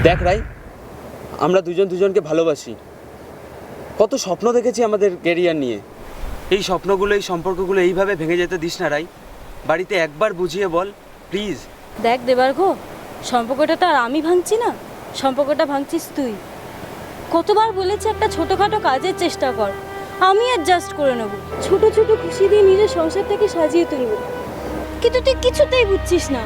দেখ রাই, আমরা দুজন দুজনকে ভালোবাসি, কত স্বপ্ন দেখেছি আমাদের ক্যারিয়ার নিয়ে। এই স্বপ্নগুলো, এই সম্পর্কগুলো এইভাবে ভেঙে যেতে দিস না রাই। বাড়িতে একবার বুঝিয়ে বল প্লিজ। দেখ দেবার্ঘ, সম্পর্কটা তো আর আমি ভাঙছি না, সম্পর্কটা ভাঙছিস তুই। কতবার বলেছি একটা ছোটোখাটো কাজের চেষ্টা কর, আমি অ্যাডজাস্ট করে নেব, ছোট ছোট খুশি দিয়ে নিজের সংসারটাকে সাজিয়ে তুলব, কিন্তু তুই কিছুতেই বুঝছিস না।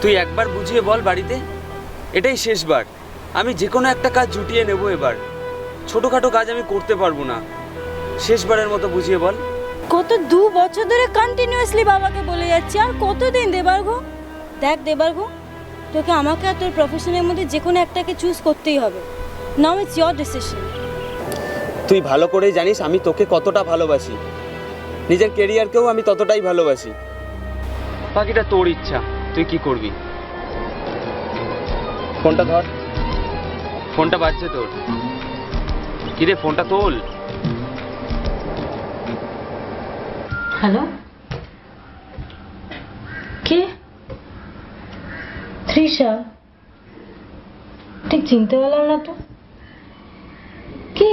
তুই একবার বুঝিয়ে বল বাড়িতে, এটাই শেষবার। আমি যে কোনো একটা কাজ জুটিয়ে নেব এবার, ছোটোখাটো কাজ আমি করতে পারবো না। শেষবারের মতো বুঝিয়ে বল। কত 2 বছর ধরে কন্টিনিউয়াসলি বাবাকে বলে যাচ্ছি, আর কতদিন দেবার্ঘ? দেখ দেবার্ঘ, তোকে আমাকে আর তোর প্রফেশনের মধ্যে যে কোনো একটাকে চুজ করতেই হবে। Now it's your decision. তুই ভালো করেই জানিস আমি তোকে কতটা ভালোবাসি, নিজের কেরিয়ারকেও আমি ততটাই ভালোবাসি। বাকিটা তোর ইচ্ছা, তুই কি করবি। ফোনটা ধর, ফোনটা বাজছে তোর। কিরে, ফোনটা তোল। হ্যালো, কে? তৃষা? ঠিক চিনতে পারলাম না তো। কি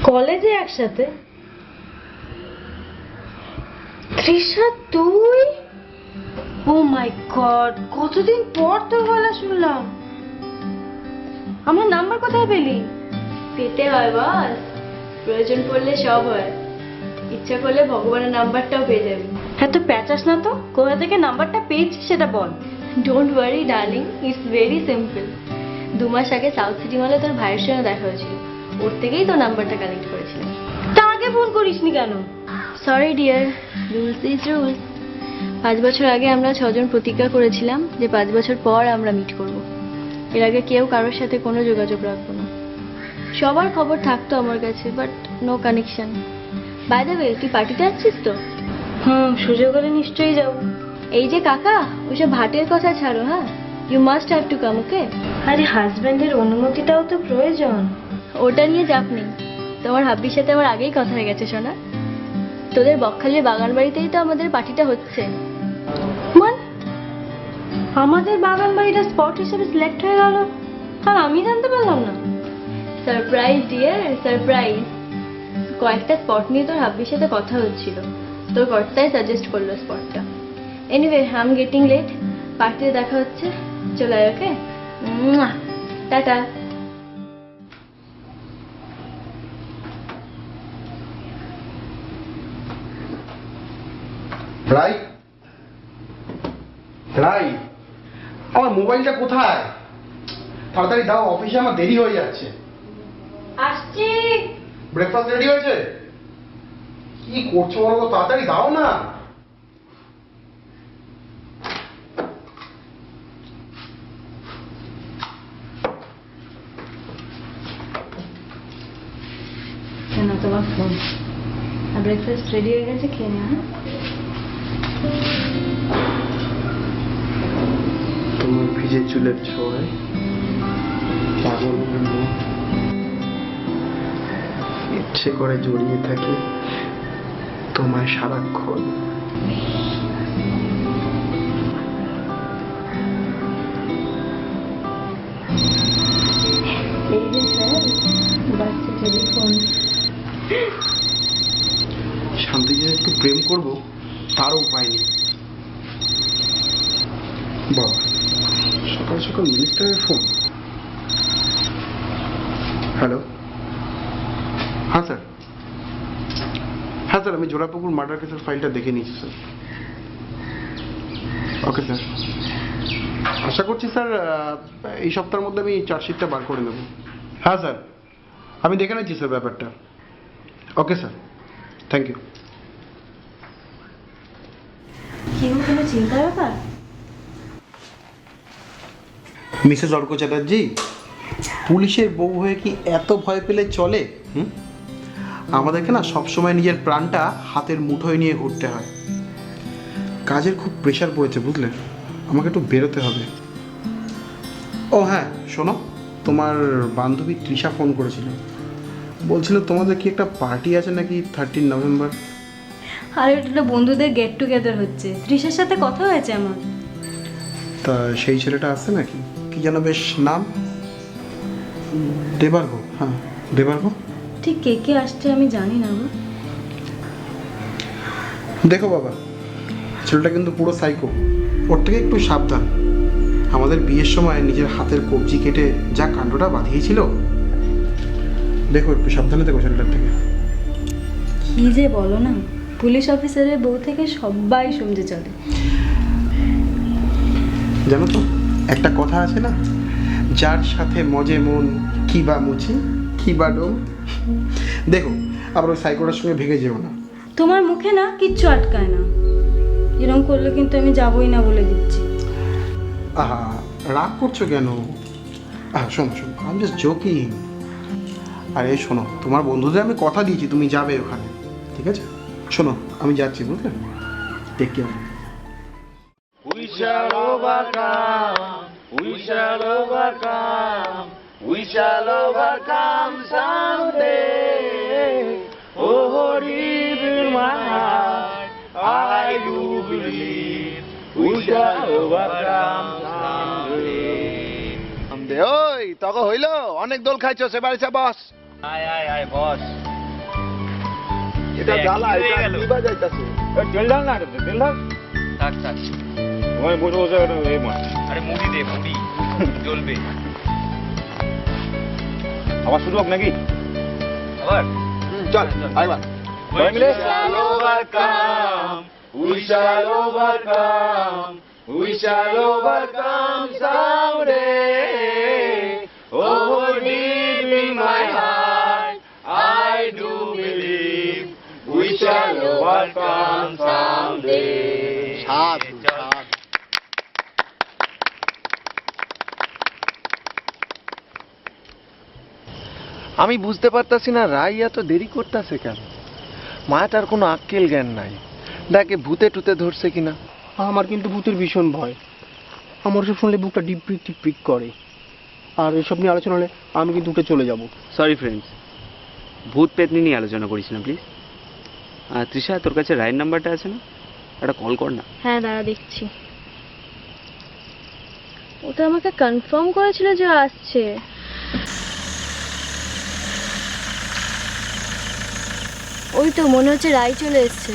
কলেজে একসাথে? তৃষা তুই? ও মাই গড, কতদিন পর তোর গলা শুনলাম। আমার নাম্বার কোথায় পেলি? পেতে হয় বস, প্রয়োজন পড়লে সব হয়। ইচ্ছা করলে ভগবানের নাম্বারটাও পেয়ে যাবি। হ্যাঁ, তো প্যাচাস না তো, কোথা থেকে নাম্বারটা পেয়েছিস সেটা বল। Don't worry darling, it's very simple. 2 মাস আগে সাউথ সিটি মলে তোর ভাইয়ের সঙ্গে দেখা হয়েছিল, ওর থেকেই তো নাম্বারটা কালেক্ট করেছিলাম। তা আগে ফোন করিসনি কেন? Sorry dear, rules is rules. 5 বছর আগে আমরা 6 জন প্রতিজ্ঞা করেছিলাম যে 5 বছর পর আমরা মিট করব। এর আগে কেউ কারোর সাথে কোনো যোগাযোগ রাখবো না। সবার খবর থাকতো আমার কাছে, but no connection. By the way, তুই পার্টিতে আসছিস তো? সুযোগ হলে নিশ্চয়ই যাও। এই যে কাকা, ওইসব ভাটের কথা ছাড়ো, হ্যাঁ? You must have to come, okay? আরে হাজব্যান্ডের অনুমতিটাও তো প্রয়োজন। ওটা নিয়ে চাপ নেই, তোমার হাব্বির সাথে আমার আগেই কথা হয়ে গেছে সোনা। তোদের বকখালির বাগান বাড়িতেই তো আমাদের পার্টিটা হচ্ছে। মানে আমাদের বাগান বাড়িটা স্পট হিসেবে সিলেক্ট হয়ে গেল, আর আমি জানতে পারলাম না। Surprise dear, surprise. কয়েকটা স্পট নিয়ে তোর হাব্বির সাথে কথা হচ্ছিল, তোর কর্তাই সাজেস্ট করলো স্পটটা। Anyway, I am getting late, পার্টিতে দেখা হচ্ছে, চলে আয়, ওকে? টাটা। রাই, রাই, আমার মোবাইলটা কোথায়? তাড়াতাড়ি দাও, অফিসে আমার দেরি হয়ে যাচ্ছে। আসছি। ব্রেকফাস্ট রেডি হয়েছে? কি করছো বলো তো, তাড়াতাড়ি দাও না। কেন, তোমার ফোন। আর ব্রেকফাস্ট রেডি হয়ে গেছে, খেয়ে নেওয়া। তোমার ভিজে চুলের ছোঁয়ায় পাগল হয়ে ইচ্ছে করে জড়িয়ে থাকি তোমায় সারাক্ষণ। এই যে স্যার, বাচ্চা টেলিফোন। শান্তি যে একটু প্রেম করব তারও উপায় নেই। বাবা, সকাল সকাল মিনিস্টারের ফোন। হ্যালো, হ্যাঁ স্যার, হ্যাঁ স্যার, আমি জোড়াপুকুর মার্ডার কেসের ফাইলটা দেখে নিয়েছি স্যার। ওকে স্যার, আশা করছি স্যার এই সপ্তাহের মধ্যে আমি চার্জশিটটা বার করে নেব। হ্যাঁ স্যার, আমি দেখে নিচ্ছি স্যার ব্যাপারটা। Okay sir, thank you. কি কোনো চিন্তার ব্যাপার? মিসেস অর্ক চ্যাটার্জি, পুলিশের বউ হয়ে কি এত ভয় পেলে চলে? আমাদেরকে না সবসময় নিজের প্রাণটা হাতের মুঠোয় নিয়ে ঘুরতে হয়। কাজের খুব প্রেশার পড়েছে বুঝলে, আমাকে একটু বেরোতে হবে। ও হ্যাঁ শোনো, তোমার বান্ধবী তৃষা ফোন করেছিল, বলছিল তোমাদের কি একটা পার্টি আছে নাকি 13 নভেম্বর। আর এটা বন্ধুদের গেট টুগেদার হচ্ছে, তৃষার সাথে কথা হয়েছে আমার। তা সেই ছেলেটা আছে নাকি? কি যেন বেশ নাম? দেবার্ঘ। হ্যাঁ, দেবার্ঘ। ঠিক কে কে আসছে আমি জানি না গো। দেখো বাবা, ছেলেটা কিন্তু পুরো সাইকো। ওর থেকে একটু সাবধান। আমাদের বিয়ের সময় নিজের হাতের কবজি কেটে যা কাণ্ডটা বাঁধিয়েছিল, দেখো একটু সাবধানে দেখো ছেলেটার থেকে। কি যে বলো না, পুলিশ অফিসারের বউ থেকে সবাই সমঝে চলে। জানো তো একটা কথা আছে না, যার সাথে মজে মন কি বা মুচি কি বা ডোম। দেখো আবার ওই সাইকোটার সঙ্গে ভেঙে যেও না। তোমার মুখে না কিচ্ছু আটকায় না, এরকম করলে কিন্তু আমি যাবই না বলে দিচ্ছি। আহা, রাগ করছো কেন? শোনো শোনো, আমি জাস্ট জোকিং। আরে শোনো, তোমার বন্ধুদের আমি কথা দিয়েছি তুমি যাবে ওখানে, ঠিক আছে? শোনো আমি যাচ্ছি, বুঝলে? Take care. We shall overcome. We shall overcome. We shall overcome someday. Oh, deep in my heart, I do believe we shall overcome someday. ওই তক হইল, অনেক দোল খাইছো, সে বাড়িতে বস। আয় বস। এটা জ্বালা, এটা নিবা যাইতাছে। তেল ঢাল না, তেল ঢাল। থাক থাক, ওই বসে বসে এই মাছ। আরে মুড়ি দে, মুড়ি জ্বলবে আবার শুরু হোক নাকি? আবার। চল আইবা। সবাই মিলে shall overcome. We shall overcome. We shall overcome someday. Oh, deep in my heart, I do believe we shall overcome someday. সাধু সাধু। আমি বুঝতে পারতাছি না রাই এত দেরি করতেছে কেন। মায়াটার কোনো আক্কেল জ্ঞান নাই, ডাকে ভূতে টুতে ধরছে কিনা। আমার কিন্তু ভূতের ভীষণ ভয়। আমার সব শুনলে বুকটা ডিপ্রিক টিপ্রিক করে, আর এসব নিয়ে আলোচনা হলে আমি কিন্তু উঠে চলে যাব। সরি ফ্রেন্ডস, ভূত পেতনি নিয়ে আলোচনা করিস না প্লিজ। তৃষা, তোর কাছে রায়ের নাম্বারটা আছে না? একটা কল কর না। হ্যাঁ দাঁড়া দেখছি। ওটা আমাকে কনফার্ম করেছিল যে আসছে। ওই তো মনে হচ্ছে রাই চলে এসছে।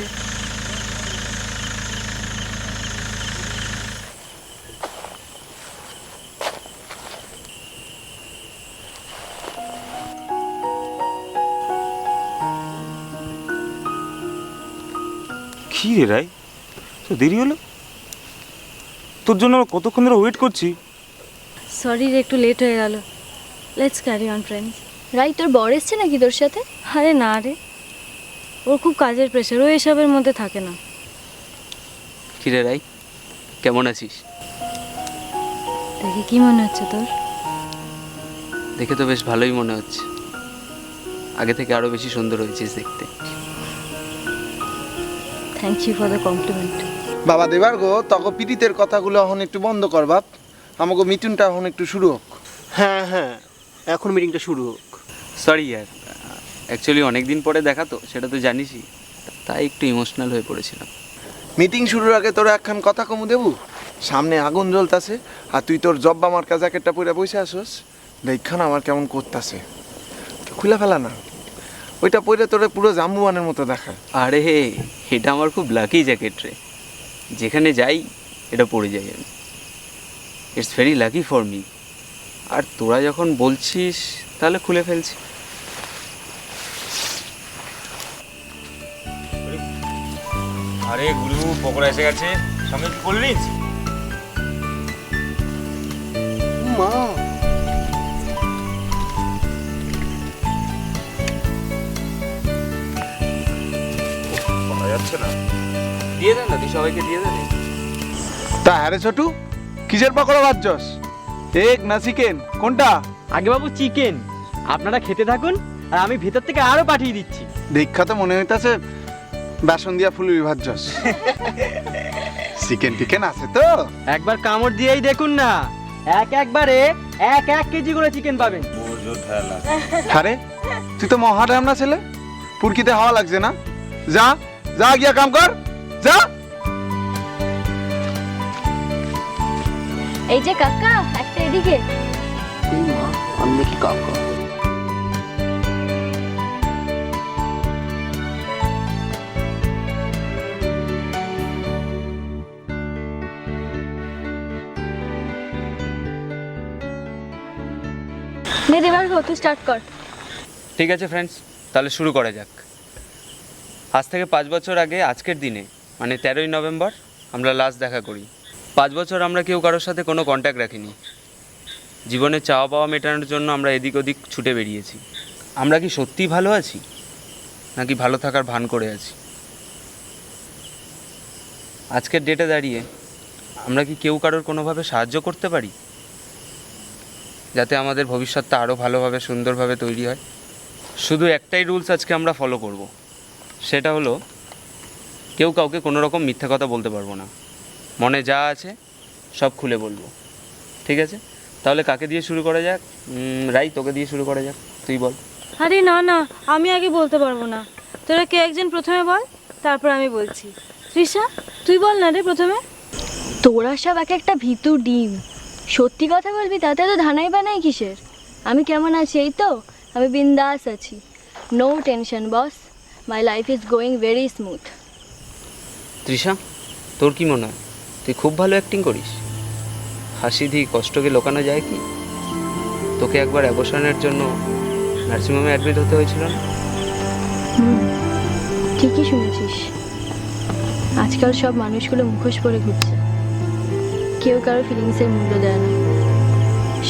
কি রে রাই, তো দেরি হলো? তোর জন্য আমরা কতক্ষণ ধরে ওয়েট করছি। সরি রে, একটু লেট হয়ে গেল। Let's carry on friends. Rai তোর বর এসছে নাকি তোর সাথে? আরে না রে, ওর খুব কাজের প্রেশার, ও এসবের মধ্যে থাকে না। কিরে রাই, কেমন আছিস? দেখে কি মনে হচ্ছে তোর? দেখে তো বেশ ভালোই মনে হচ্ছে, আগে থেকে আরো বেশি সুন্দর হয়েছিস দেখতে। Thank you for the compliment. বাবা দেবার গো, তক পিড়িতের কথাগুলো এখন একটু বন্ধ কর বাপ। আমাকে মিটুনটা এখন একটু শুরু হোক। হ্যাঁ হ্যাঁ, এখন মিটিংটা শুরু হোক। সরি ইয়ার, অ্যাকচুয়ালি অনেক দিন পরে দেখা তো, সেটা তো জানিসই, তাই একটু ইমোশনাল হয়ে পড়েছিলাম। মিটিং শুরুর আগে তোরা একখান কথা কমু দেবু। সামনে আগুন জ্বলতাছে আর তুই তোর জব্বা মার্কা জ্যাকেটটা পরে বসে আসোস, দেখখান আমার কেমন করতাছে। খুলে ফেলা না, ওইটা পরে তোরে পুরো জাম্বুয়ানের মতো দেখা। আরে এটা আমার খুব লাকি জ্যাকেট রে, যেখানে যাই এটা পরে যাই আমি। It's very lucky for me. আর তোরা যখন বলছিস তাহলে খুলে ফেলছি। আরে গুরু, পকোড়া এসে গেছে, সঙ্গে কি কোল্ড ড্রিঙ্কস? মা পাওয়া যাচ্ছে না। দিয়ে দেন না, তুই সবাইকে দিয়ে দেন। তা হ্যারে ছোটু, কিসের পকোড়া ভাজছস? এগ না চিকেন, কোনটা? আগে বাবু চিকেন, আপনারা খেতে থাকুন আর আমি ভেতর থেকে আরো পাঠিয়ে দিচ্ছি। দেখা তো মনে হইতাছে বেসন দিয়া ফুলুরি ভাজছস। চিকেন টিকেন আছে তো? একবার কামড় দিয়েই দেখুন না, একবারে 1 কেজি করে চিকেন পাবেন। আরে তুই তো মহারাম না ছেলে, পুরকিতে হাওয়া লাগছে না? যা যা গিয়া কাম কর, যা। এই যে কাকা, একটা এদিকে। এই মা, আমি নাকি কাকা? নে দেবার্ঘ, তুই স্টার্ট কর। ঠিক আছে ফ্রেন্ডস, তাহলে শুরু করা যাক। আজ থেকে 5 বছর আগে আজকের দিনে মানে 13ই নভেম্বর আমরা লাস্ট দেখা করি। 5 বছর আমরা কেউ কারোর সাথে কোনো কন্ট্যাক্ট রাখিনি। জীবনে চাওয়া পাওয়া মেটানোর জন্য আমরা এদিক ওদিক ছুটে বেরিয়েছি। আমরা কি সত্যিই ভালো আছি, নাকি ভালো থাকার ভান করে আছি? আজকের ডেটে দাঁড়িয়ে আমরা কি কেউ কারোর কোনোভাবে সাহায্য করতে পারি, যাতে আমাদের ভবিষ্যৎটা আরও ভালোভাবে সুন্দরভাবে তৈরি হয়? শুধু একটাই রুলস আজকে আমরা ফলো করব, সেটা হলো কেউ কাউকে কোনো রকম মিথ্যা কথা বলতে পারবো না। মনে যা আছে সব খুলে বলবো, ঠিক আছে? তাহলে কাকে দিয়ে শুরু করা যাক? রাই, তোকে দিয়ে শুরু করা যাক, তুই বল। আরে না না, আমি আগে বলতে পারবো না। তোরা কে একজন প্রথমে বল, তারপর আমি বলছি। তৃষা, তুই বল না রে প্রথমে। তোরা সব এক একটা ভীতু ডিম। সত্যি কথা বলবি, তাতে তো ধানাই বানাই কিসের? আমি কেমন আছি? এই তো আমি বিন্দাস আছি। No tension boss, my life is going very smooth. Trisha, তোর কি মনে হয় তুই খুব ভালো অ্যাক্টিং করিস? হাসি দিয়ে কষ্টকে লোকানো যায় কি? তোকে একবার অ্যাবর্শনের জন্য নার্সিংহোমে অ্যাডমিট হতে হয়েছিল না? ঠিকই শুনেছিস। আজকাল সব মানুষগুলো মুখোশ পরে ঘুরছে। কেউ কারো ফিলিংসের মূল্য দেয় না।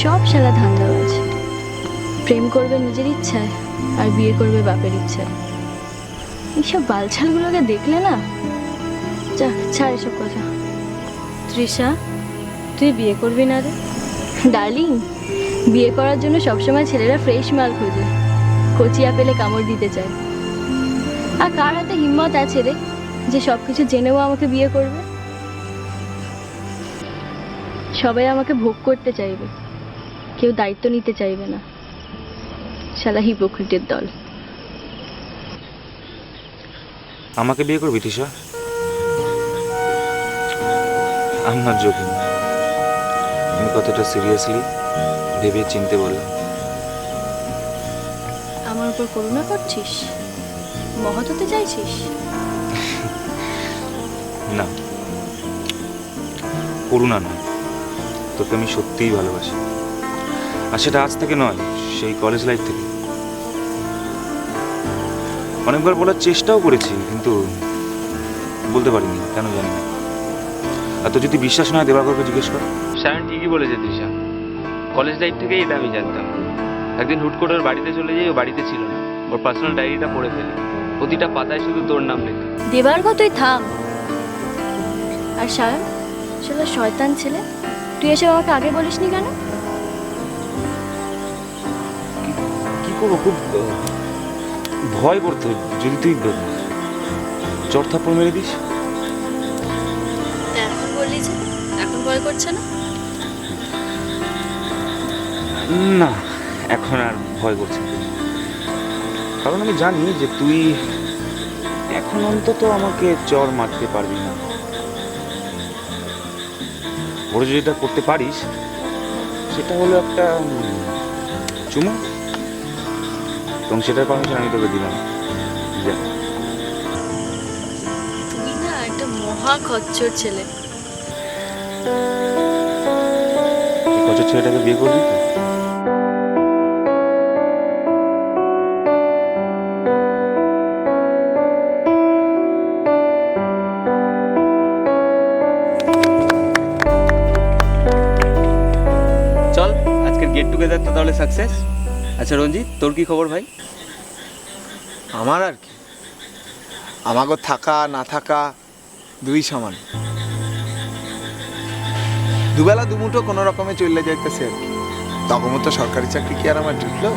সব শালা ধান্দাবাজ। প্রেম করবে নিজের ইচ্ছায় আর বিয়ে করবে বাপের ইচ্ছায়। এইসব বালছালগুলোকে দেখলে না, যা ছাড় এসব কথা। তৃষা, তুই বিয়ে করবি না রে? ডার্লিং, বিয়ে করার জন্য সবসময় ছেলেরা ফ্রেশ মাল খোঁজে, কচিয়া পেলে কামড় দিতে চায়। আর কার হাতে হিম্মত আছে রে যে সব কিছু জেনেও আমাকে বিয়ে করবে? সবাই আমাকে ভোগ করতে চাইবে, কেউ দায়িত্ব নিতে চাইবে না। শালা হিপোক্রিটের দল। আমাকে বিয়ে করবি তৃষা? আমি নট জোকিং। আমি কতটা সিরিয়াসলি ভেবে চিনতে বললাম। আমার উপর করুণা করছিস? মহৎ হতে চাইছিস? না, করুণা নয়, তোকে আমি সত্যিই ভালোবাসি। আর সেটা আজ থেকে নয়, সেই কলেজ লাইফ থেকে। অনেকবার বলার চেষ্টাও করেছি, কিন্তু বলতে পারিনি, কেন জানি না। আর তো যদি বিশ্বাস নয়, দেবাকরকে জিজ্ঞেস কর। সায়ন ঠিকই বলেছে তৃষা। কলেজ লাইফ থেকেই এটা আমি জানতাম। একদিন হুট করে ওর বাড়িতে চলে যাই, ও বাড়িতে ছিল না। ওর পার্সোনাল ডায়েরিটা পড়ে ফেলি, প্রতিটা পাতায় শুধু তোর নাম লেখা। দেবার্ঘ, তুই থাম। আর শায়ন, শালা শয়তান ছেলে, তুই এসে আমাকে আগে বলিসনি কেন? কি করবো, খুব ভয় করতো যদি তুই চর থাপ্পড় মেরে দিস। এখন বললি যে এখন ভয় করছে না? না, এখন আর ভয় করছে না। কারণ আমি জানি যে তুই এখন অন্তত আমাকে চর মারতে পারবি না। ওরা যদি এটা করতে পারিস, সেটা হলো একটা চুমু, এবং সেটার পারমিশন আমি তোকে দিলাম। যা। তুই না একটা মহা খচ্চর ছেলে। এই কচর ছেলেটাকে বিয়ে করবি তো? চল, আজকের গেট টুগেদার তো তাহলে সাকসেস। আচ্ছা রঞ্জিত, তোর কি খবর ভাই? আমার আর কি, আমাকে থাকা না থাকা দুই সমান। দুবেলা দুমুঠো কোনো রকমে চলে যাইতেছে আর কি। তখন তো সরকারি চাকরি কি আর আমার জুটলো?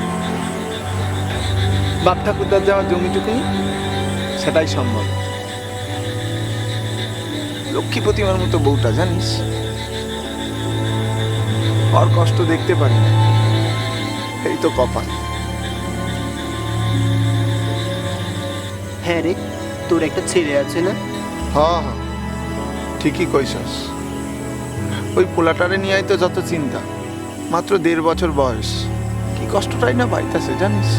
বাপ ঠাকুরদার যাওয়ার জমিটুকুনি, সেটাই সম্ভব। লক্ষ্মী প্রতিমার মতো বউটা, জানিস, আর কষ্ট দেখতে পারি না। এই তো কপাল। হ্যাঁ রে, তোর একটা ছেলে আছে না? হ্যাঁ হ্যাঁ, ঠিকই কইছস। ওই পোলাটারে নিয়ে তো যত চিন্তা, মাত্র 1.5 বছর বয়স, কি কষ্টটাই না পাইতাছে জানিস।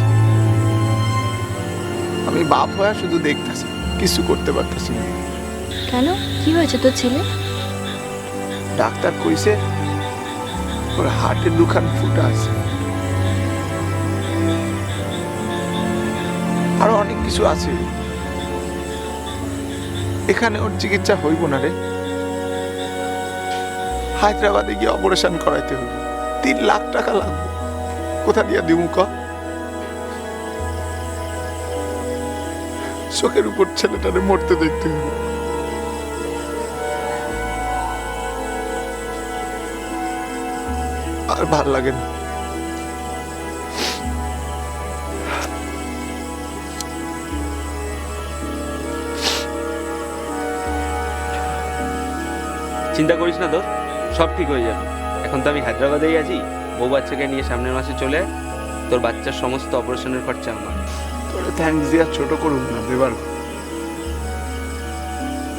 আমি বাপ হয়ে শুধু দেখতেছি, কিছু করতে পারতেছি না। কেন, কি হয়েছে তোর ছেলে? ডাক্তার কইছে ওর হার্টের দুখান ফুটা আছে, আরো অনেক কিছু আছে। এখানে ওর চিকিৎসা হইব না রে, হায়দ্রাবাদে গিয়ে অপারেশন করাইতে হইব। 3 লাখ টাকা লাগবে, কোথা দিয়া দিমু ক? চোখের উপর ছেলেটারে মরতে দেখতে হইব। আর ভাল লাগে না। চিন্তা করিস না তোর, সব ঠিক হয়ে যাবে। এখন তো আমি হায়দ্রাবাদেই আছি, বউ বাচ্চাকে নিয়ে সামনের মাসে চলে আয়। তোর বাচ্চার সমস্ত অপারেশনের খরচা আমার। তোরে থ্যাঙ্কস দিয়া ছোট করুন না দেবার,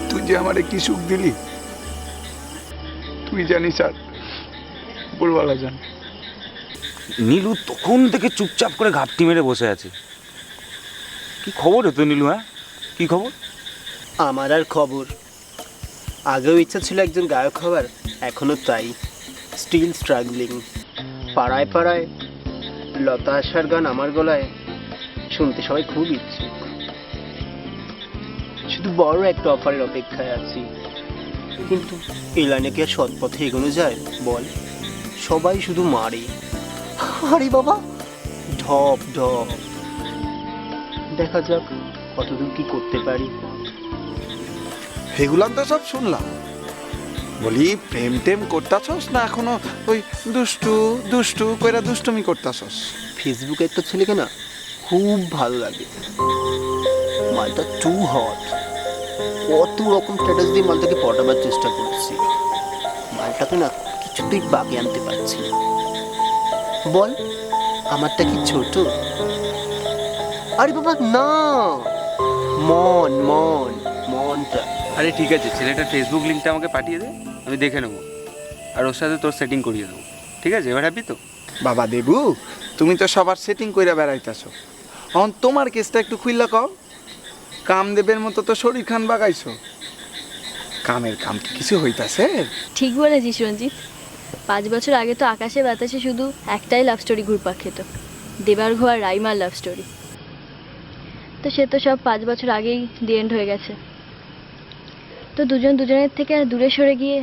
তুই যে আমারে কি সুখ দিলি তুই জানিস, আর উপরওয়ালা জান। নীলু তখন থেকে চুপচাপ করে ঘাপটি মেরে বসে আছে। কি খবর তো নীলু? হ্যাঁ, কি খবর? আমার আর খবর, আগেও ইচ্ছা ছিল একজন গায়ক হবার, এখনো তাই, স্টিল স্ট্রাগলিং। পাড়ায় পাড়ায় লতা আশার গান আমার গলায় শুনতে সবাই খুব ইচ্ছুক। শুধু বড় একটা অফারের অপেক্ষায় আছি, কিন্তু এই লাইনে কি আর সৎ পথে এগোনো যায় বল? সবাই শুধু মারে, আরে বাবা, ঢপ ঢপ। দেখা যাক কতদূর কি করতে পারি। এগুলান তো সব শুনলাম, বলি প্রেম টেম করতাছস না এখনো ওই দুষ্টু দুষ্টু কইরা দুষ্টুমি করতাছস? ফেসবুকে একটা ছেলেকে না খুব ভালো লাগে, মালটা টু হট। কত রকম স্ট্যাটাস দিয়ে মালটাকে পটাবার চেষ্টা করছি, মালটাকে না কিছুতেই বাগে আনতে পারছি না। বল, আমারটা কি ছোট? আরে বাবা না, মন মন মনটা। আরে ঠিক আছে, ছেলেটার ফেসবুক লিঙ্কটা আমাকে পাঠিয়ে দে, আমি দেখে নেবো, আর ওর সাথে তোর সেটিং করিয়ে দেবো। ঠিক আছে, এবার হ্যাপি তো? বাবা দেবু, তুমি তো সবার সেটিং কইরা বেড়াইতাছো, এখন তোমার কেসটা একটু খুইলা কও। কামদেবের মতো তো শরীর খান বাগাইছো, কামের কাম কি কিছু হইতাছে? ঠিক বলেছিস রঞ্জিত। 5 বছর আগে তো আকাশে বাতাসে শুধু একটাই লাভ স্টোরি ঘুরপাক খেত, দেবার্ঘ আর রাইমার লাভ স্টোরি। তো সে তো সব 5 বছর আগেই দি এন্ড হয়ে গেছে। তো দুজন দুজনের থেকে আর দূরে সরে গিয়ে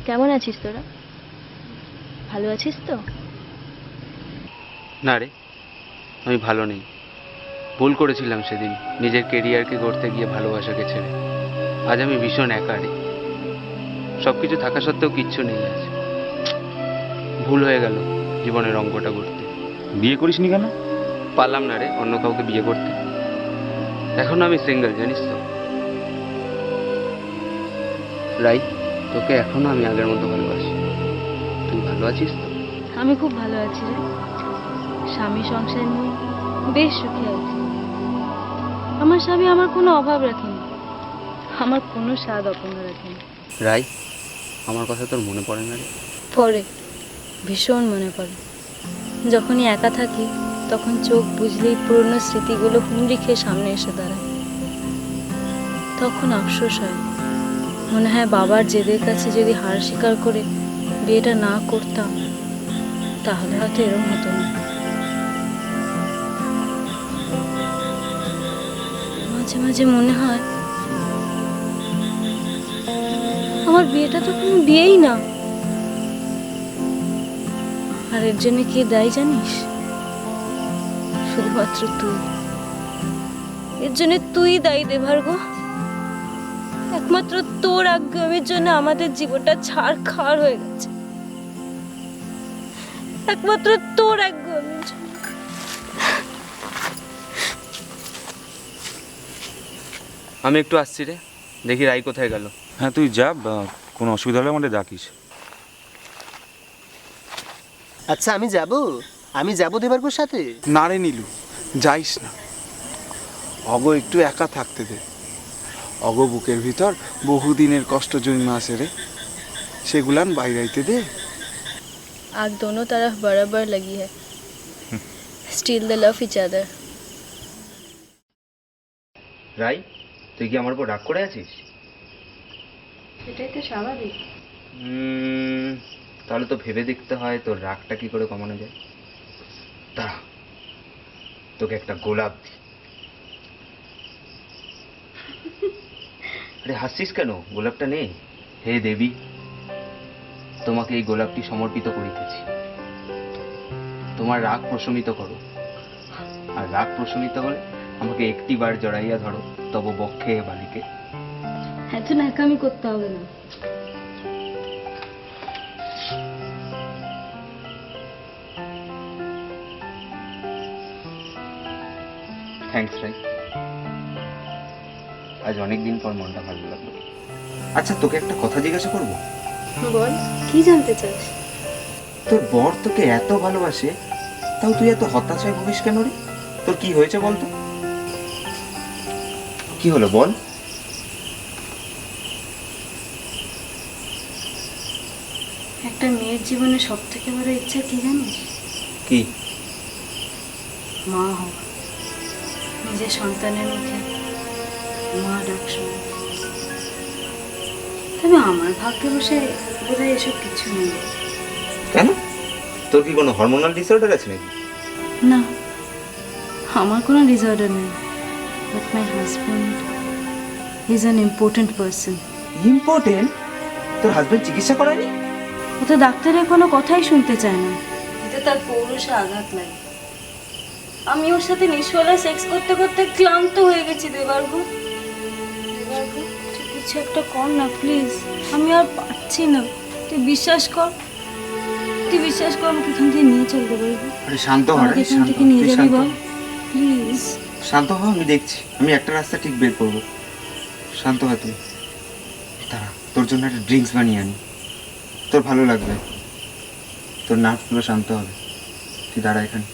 কেমন আছিস তোরা? ভালো আছিস তো? না রে, আমি ভালো নেই। ভুল করেছিলাম সেদিন নিজের কেরিয়ারকে গড়তে গিয়ে ভালোবাসাকে ছেড়ে। আজ আমি ভীষণ একা রে, সব কিছু থাকা সত্ত্বেও কিচ্ছু নেই আজ। ভুল হয়ে গেল জীবনের অঙ্কটা গড়তে। বিয়ে করিসনি কেন? পারলাম না রে অন্য কাউকে বিয়ে করতে। এখন আমি সিঙ্গেল, জানিস তো। রাই, তোকে এখনো আমি আগের মতো ভালোবাসি। তুই ভালো আছিস তো? আমি খুব ভালো আছি রে, স্বামী সংসার নিয়ে বেশ সুখে আছি। আমার স্বামী আমার কোনো অভাব রাখেনি, আমার কোনো স্বাদ অপূর্ণ রাখেনি। রাই, আমার কথা তোর মনে পড়ে না রে? পরে, ভীষণ মনে পড়ে। যখনই একা থাকি তখন চোখ বুঝলেই পুরনো স্মৃতিগুলো হুমড়ি খেয়ে সামনে এসে দাঁড়ায়। তখন আফসোস হয়, মনে হয় বাবার জেদের কাছে যদি হার স্বীকার করে বিয়েটা না করতাম তাহলে হয়তো এরকম হতো না। মাঝে মাঝে মনে হয় আমার বিয়েটা তো কোনো বিয়েই না। আর এর জন্য কে দায়ী জানিস? শুধুমাত্র তুই। এর জন্য তুই দায়ী দেবার্ঘ। একমাত্র তোর আজ্ঞামের জন্য আমাদের জীবনটা ছাড়খাড় হয়ে গেছে। একমাত্র তোর আজ্ঞামের জন্য। আমি একটু আসছি রে, দেখি রাই কোথায় গেল। হ্যাঁ তুই যা, কোনো অসুবিধা হলে আমাদের ডাকিস। আচ্ছা আমি যাবো দেবার্ঘর সাথে। না রে নীলু, যাইস না, অগ একটু একা থাকতে দে। অগ বুকের ভিতর বহুদিনের কষ্ট জন্মে আছে রে। সেগুলান বাইরাইতে দে। आग दोनों तरफ बराबर लगी है, still they love each other. Rai, তুই কি আমার উপর রাগ করে আছিস? এটাই তো স্বাভাবিক। তাহলে তো ভেবে দেখতে হয় তোর রাগটা কি করে কমানো যায়। দাঁড়া, তোকে একটা গোলাপ দি। আরে হাসছিস কেন? গোলাপটা নে। হে দেবী, তোমাকে এই গোলাপটি সমর্পিত করিতেছি। তোমার রাগ প্রশমিত করো, আর রাগ প্রশমিত হলে আমাকে একটি বার জড়াইয়া ধরো, তব বক্ষে হে বালিকে। এত ন্যাকামি করতে হবে না। থ্যাঙ্কস রাই, আজ অনেক দিন পর মনটা ভালো লাগলো। আচ্ছা, তোকে একটা কথা জিজ্ঞাসা করব। বল, কি জানতে চাস? তোর বর তোকে এত ভালোবাসে, তাও তুই এত হতাশায় ভুগিস কেন রে? তোর কি হয়েছে বলতো? কি হলো বল? একটা মেয়ের জীবনে সব থেকে বড় ইচ্ছা কি জানিস? কি? মা হওয়া। নিজের সন্তানের মুখে মা ডাক শোনা। তবে আমার ভাগ্যে বসে বোধহয় এসব কিছু নেই। কেন? তোর কি কোনো হরমোনাল ডিসঅর্ডার আছে নাকি? না, আমার কোনো ডিসঅর্ডার নেই, but my husband is an important person. Important? তোর হাজবেন্ড চিকিৎসা করায়নি? ও তো ডাক্তারের কোনো কথাই শুনতে চায় না, এতে তার পৌরুষে আঘাত লাগে। আমি ওর সাথে নিঃসলা সেক্স করতে করতে ক্লান্ত হয়ে গেছি। দেবার্ঘ, তুই কিছু একটা কর না প্লিজ, আমি আর পারছি না। তুই বিশ্বাস কর, আমাকে এখান থেকে নিয়ে চল দেবার্ঘ। আরে শান্ত হ, আমাকে এখান থেকে নিয়ে যাবি বল প্লিজ। শান্ত হ, আমি দেখছি, আমি একটা রাস্তা ঠিক বের করবো। শান্ত হ তুই। দাঁড়া, তোর জন্য একটা ড্রিঙ্কস বানিয়ে আনি, তোর ভালো লাগবে, তোর নার্ভগুলো শান্ত হবে। তুই দাঁড়া এখানে।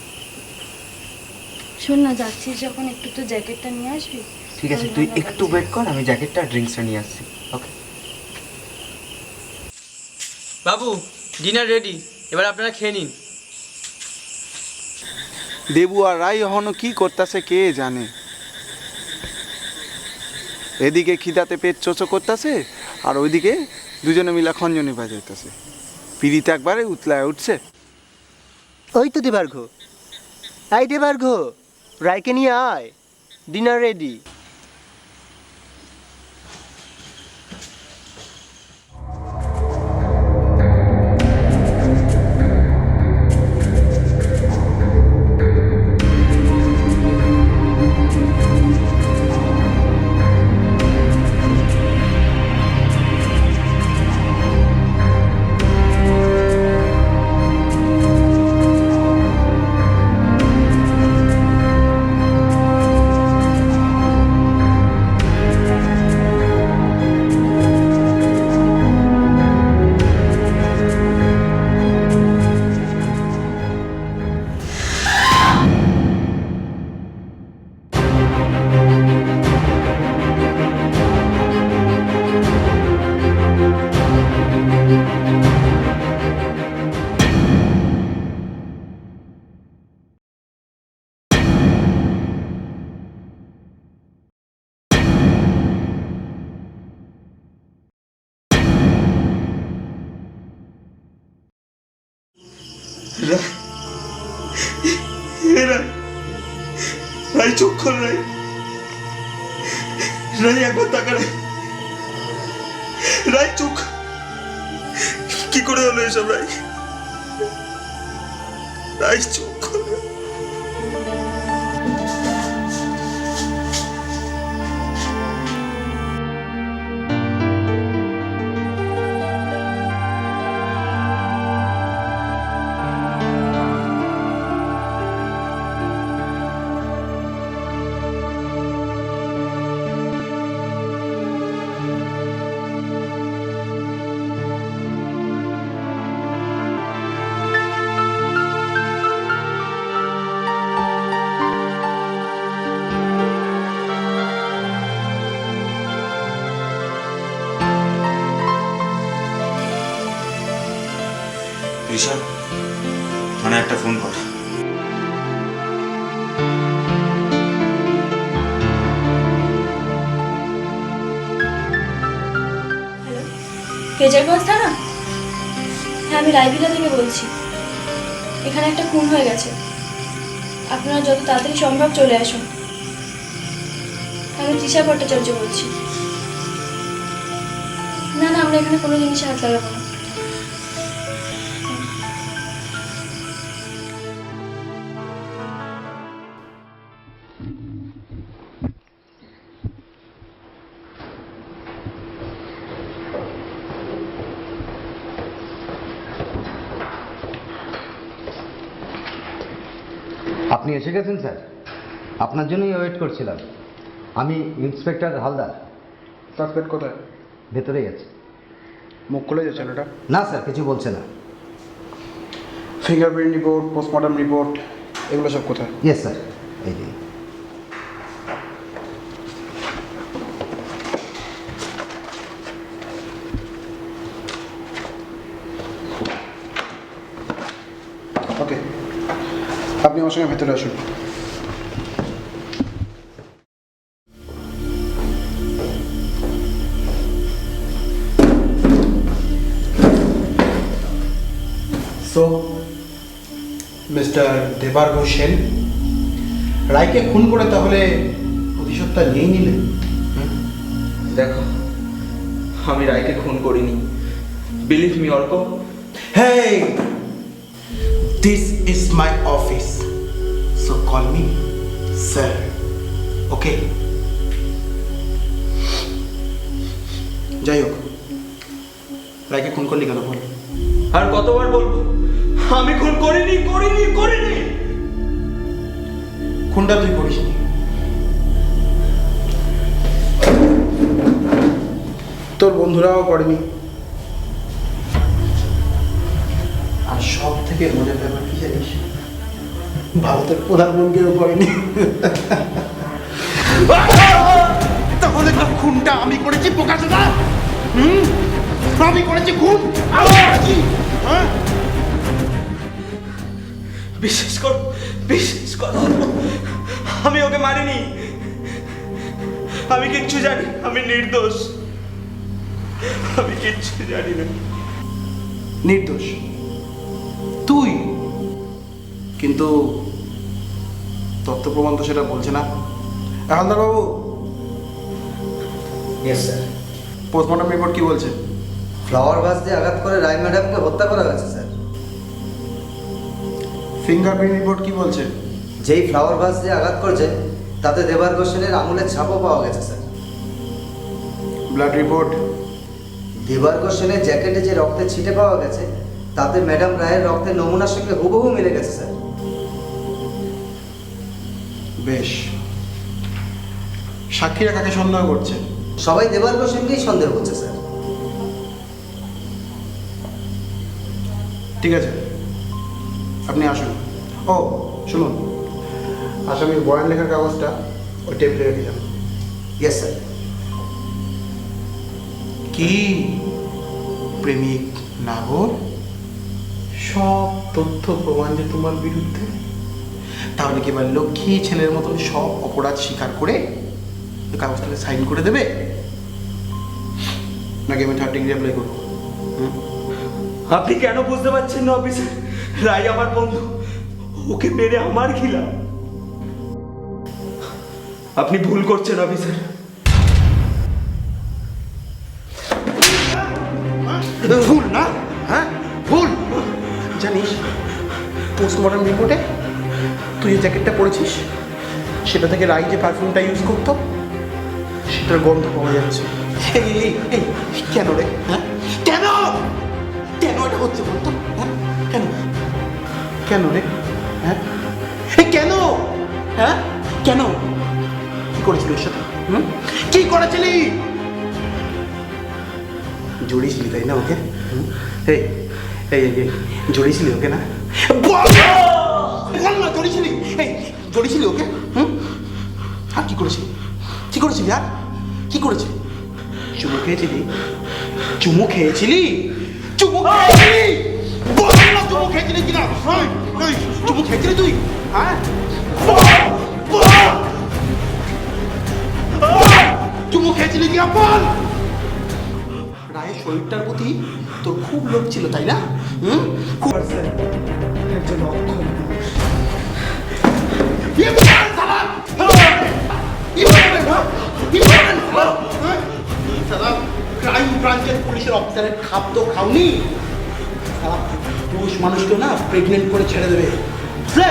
শোন না, যাচ্ছিস যখন একটু তো জ্যাকেটটা নিয়ে আসবি। ঠিক আছে, তুই একটু ওয়েট কর, আমি জ্যাকেটটা ড্রিঙ্কসটা নিয়ে আসছি। ওকে বাবু, ডিনার রেডি, এবার আপনারা খেয়ে নিন। দেবু আর রাই এখনো কি করতেছে কে জানে। এদিকে খিদাতে পেট চোচো করতেছে, আর ওইদিকে দুজনে মিলা খঞ্জনি বাজাইতেছে। পিড়িতে একবারে উতলায় উঠছে। ওই তো দেবার্ঘ, আই দেবার্ঘ, রায়কে নিয়ে আয়, ডিনার রেডি। রাই চোখ খোল, রাই একবার তাকা, রাই চোখ। কি করে হলো এসব? রাই চোখ খোল। ঋষা, থানায় একটা ফোন কর। কেজারগঞ্জ থানা? হ্যাঁ, আমি রায়ভিলা থেকে বলছি। এখানে একটা খুন হয়ে গেছে, আপনারা যত তাড়াতাড়ি সম্ভব চলে আসুন। আমি তৃষা ভট্টাচার্য বলছি। না না, আমরা এখানে কোনো জিনিসে হাত লাগাবো না। আপনি এসে গেছেন স্যার, আপনার জন্যই ওয়েট করছিলাম। আমি ইন্সপেক্টর হালদার। সাসপেক্ট কোথায়? ভেতরেই আছে। মুখ খুলে যাচ্ছে এটা? না স্যার, কিছু বলছে না। ফিঙ্গারপ্রিন্ট রিপোর্ট, পোস্টমর্টম রিপোর্ট, এগুলো সব কোথায়? ইয়েস স্যার, এই যে। ওকে, আপনি আমার সঙ্গে ভেতরে আসুন। সো মিস্টার দেবার্ঘ সেন, রায়কে খুন করে তাহলে প্রতিশোধটা নিয়েই নিলেন? দেখো, আমি রায়কে খুন করিনি। Believe me Arka. Hey, this is my office, so call me sir. Okay? যাই হোক, রায়কে খুন করলি কেন বল? আর কতবার বলবো আমি খুন করিনি করিনি করিনি? খুনটা তুই করিসনি, তোর বন্ধুরাও করেনি। আর সব থেকে মজার ব্যাপার কি জানিস? ভারতের প্রধানমন্ত্রীও করেনি। তাহলে তো খুনটা আমি করেছি প্রকাশনা। আমি করেছি খুন। হ্যাঁ, বিশ্বাস কর, বিশ্বাস কর, আমি ওকে মারিনি। আমি কিচ্ছু জানি, আমি নির্দোষ। আমি কিচ্ছু জানি না। নির্দোষ তুই, কিন্তু তথ্য প্রমাণ তো সেটা বলছে না। হালদার বাবু, ইয়েস স্যার। পোস্টমর্টম রিপোর্ট কি বলছে? ফ্লাওয়ার ভাস দিয়ে আঘাত করে রায় ম্যাডামকে হত্যা করা হয়েছে স্যার। ফিঙ্গারপ্রিন্ট রিপোর্ট কি বলছে? যেই ফ্লাওয়ার ভাস দিয়ে আঘাত করেছে তাতে দেবার্ঘ সেনের আঙুলের ছাপও পাওয়া গেছে স্যার। Blood report? দেবার্ঘ সেনের জ্যাকেটে যে রক্তের ছিটে পাওয়া গেছে তাতে ম্যাডাম রায়ের রক্তের নমুনার সঙ্গে হুবহু মিলে গেছে স্যার। বেশ, সাক্ষীরা কাকে সন্দেহ করছে? সবাই দেবার্ঘ সেনকেই সন্দেহ করছে স্যার। ঠিক আছে, আপনি আসুন। ও শুনুন, আসামির বয়ান লেখার কাগজটা ওই টেবিলে রেখে যান। Yes sir. কি প্রেমিক নাগর, সব তথ্য প্রমাণ যে তোমার বিরুদ্ধে, তাহলে কি এবার লক্ষ্মী ছেলের মতন সব অপরাধ স্বীকার করে ওই কাগজটাকে সাইন করে দেবে, নাকি আমি 30 ডিগ্রি অ্যাপ্লাই করবো? আপনি কেন বুঝতে পারছেন না অফিসার? রায় আমার বন্ধু, ওকে মেরে আমার খিলাফ। আপনি ভুল করছেন অফিসার। ভুল না? হ্যাঁ ভুল। জানিস, পোস্টমর্টম রিপোর্টে তুই যে জ্যাকেটটা পরেছিস সেটা থেকে রাই যে পারফিউমটা ইউজ করতো সেটার গন্ধ পাওয়া যাচ্ছে। এই এই এই কেন রে? হ্যাঁ কেন? কেন এটা হচ্ছে বলতো? হ্যাঁ কেন? কেন রে? হ্যাঁ এই কেন? হ্যাঁ কেন? কি করেছিলি ওর সাথে? কি করেছিলি? জড়িয়েছিলি তাই না ওকে? এই এই এই জড়িয়েছিলি ওকে না? বল না, জড়িয়েছিলি? এই জড়িয়েছিলি ওকে? আর কি করেছিলি? কি করেছিলি? আর কি করেছিলি? চুমু খেয়েছিলি? চুমু খেয়েছিলি? চুমু খেয়েছিলি? বল না খেয়েছিলি কিনা? চুমু খেয়েছিলি তুই? হ্যাঁ, চুমু খেয়েছিলি কিনা বল। রায়ের শরীরটার প্রতি তোর খুব লোভ ছিল, তাই না? খুব একজন অক্ষম পুরুষ। ক্রাইম ব্রাঞ্চের পুলিশের অফিসারের খাপ তো খাওনি। পুরুষ মানুষকে না প্রেগনেন্ট করে ছেড়ে দেবে, বুঝলে?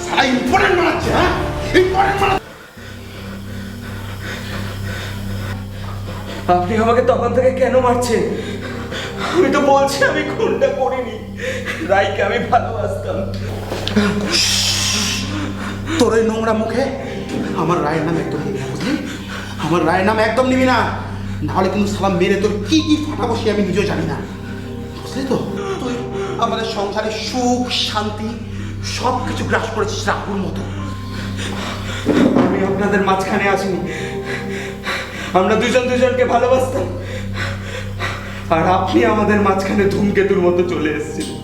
সারা ইম্পর্টেন্ট বানাচ্ছে। হ্যাঁ, ইম্পর্টেন্ট বানাচ্ছে। আপনি আমাকে তখন থেকে কেন মারছেন? আমি তো বলছি আমি খুনটা করিনি, রাইকে আমি ভালোবাসতাম। তোর ওই নোংরা মুখে আমার রায়ের নাম একদম নিবি না, বুঝলি? আমার রায়ের নাম একদম নিবি না, নাহলে কিন্তু সালাম মেরে তোর কি কি ফাটাবো সে আমি নিজেও জানি না, বুঝলি তো? তুই আমাদের সংসারে সুখ শান্তি সব কিছু গ্রাস করেছিস রাহুর মতো। আমি আপনাদের মাঝখানে আসিনি, আমরা দুজন দুজনকে ভালোবাসতাম, আর আপনি আমাদের মাঝখানে ধূমকেতুর মতো চলে এসেছিলেন।